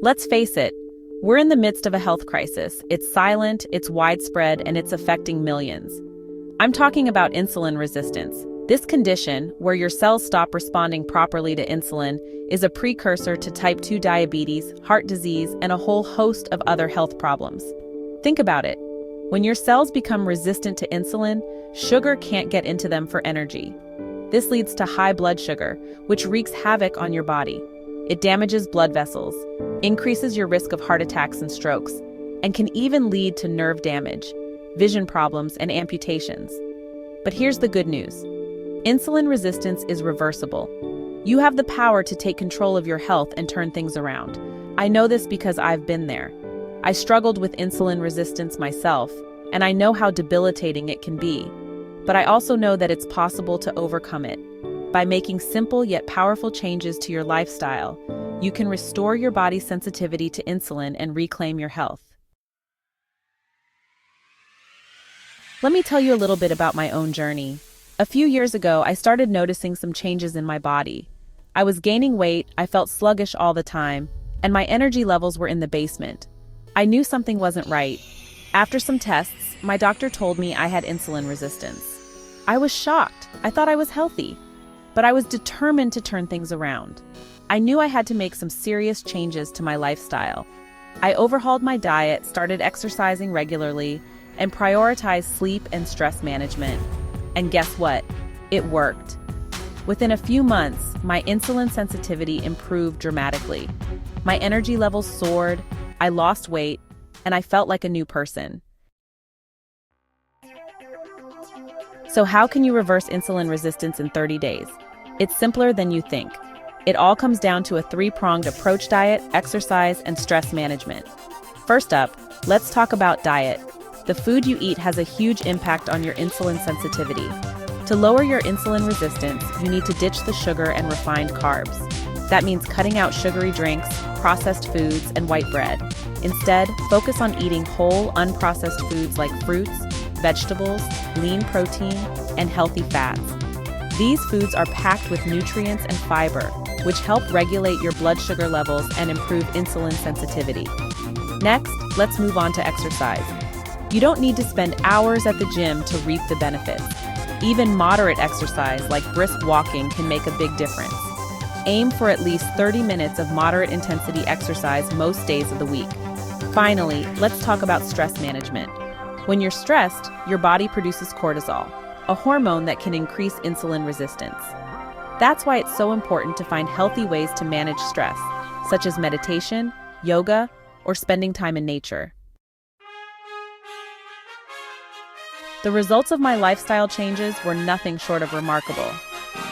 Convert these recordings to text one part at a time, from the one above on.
Let's face it, we're in the midst of a health crisis. It's silent, it's widespread, and it's affecting millions. I'm talking about insulin resistance. This condition, where your cells stop responding properly to insulin, is a precursor to type 2 diabetes, heart disease, and a whole host of other health problems. Think about it. When your cells become resistant to insulin, sugar can't get into them for energy. This leads to high blood sugar, which wreaks havoc on your body. It damages blood vessels, increases your risk of heart attacks and strokes, and can even lead to nerve damage, vision problems, and amputations. But here's the good news. Insulin resistance is reversible. You have the power to take control of your health and turn things around. I know this because I've been there. I struggled with insulin resistance myself, and I know how debilitating it can be. But I also know that it's possible to overcome it. By making simple yet powerful changes to your lifestyle, you can restore your body's sensitivity to insulin and reclaim your health. Let me tell you a little bit about my own journey. A few years ago, I started noticing some changes in my body. I was gaining weight, I felt sluggish all the time, and my energy levels were in the basement. I knew something wasn't right. After some tests, my doctor told me I had insulin resistance. I was shocked. I thought I was healthy. But I was determined to turn things around. I knew I had to make some serious changes to my lifestyle. I overhauled my diet, started exercising regularly, and prioritized sleep and stress management. And guess what? It worked. Within a few months, my insulin sensitivity improved dramatically. My energy levels soared, I lost weight, and I felt like a new person. So how can you reverse insulin resistance in 30 days? It's simpler than you think. It all comes down to a three-pronged approach: diet, exercise, and stress management. First up, let's talk about diet. The food you eat has a huge impact on your insulin sensitivity. To lower your insulin resistance, you need to ditch the sugar and refined carbs. That means cutting out sugary drinks, processed foods, and white bread. Instead, focus on eating whole, unprocessed foods like fruits, vegetables, lean protein, and healthy fats. These foods are packed with nutrients and fiber, which help regulate your blood sugar levels and improve insulin sensitivity. Next, let's move on to exercise. You don't need to spend hours at the gym to reap the benefits. Even moderate exercise like brisk walking can make a big difference. Aim for at least 30 minutes of moderate intensity exercise most days of the week. Finally, let's talk about stress management. When you're stressed, your body produces cortisol, a hormone that can increase insulin resistance. That's why it's so important to find healthy ways to manage stress, such as meditation, yoga, or spending time in nature. The results of my lifestyle changes were nothing short of remarkable.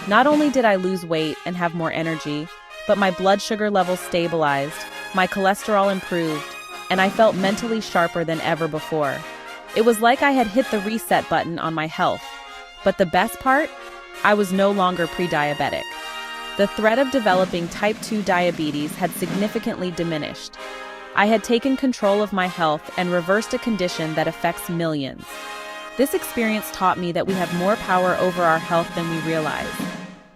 Not only did I lose weight and have more energy, but my blood sugar levels stabilized, my cholesterol improved, and I felt mentally sharper than ever before. It was like I had hit the reset button on my health. But the best part? I was no longer pre-diabetic. The threat of developing type 2 diabetes had significantly diminished. I had taken control of my health and reversed a condition that affects millions. This experience taught me that we have more power over our health than we realize.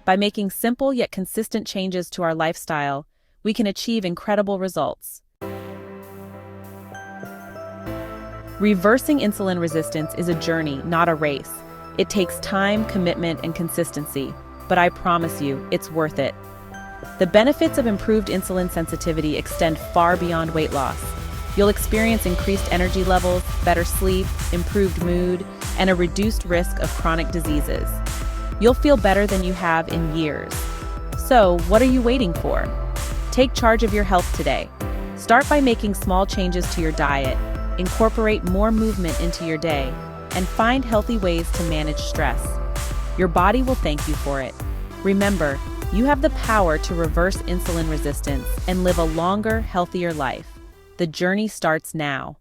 By making simple yet consistent changes to our lifestyle, we can achieve incredible results. Reversing insulin resistance is a journey, not a race. It takes time, commitment, and consistency, but I promise you, it's worth it. The benefits of improved insulin sensitivity extend far beyond weight loss. You'll experience increased energy levels, better sleep, improved mood, and a reduced risk of chronic diseases. You'll feel better than you have in years. So, what are you waiting for? Take charge of your health today. Start by making small changes to your diet, incorporate more movement into your day, and find healthy ways to manage stress. Your body will thank you for it. Remember, you have the power to reverse insulin resistance and live a longer, healthier life. The journey starts now.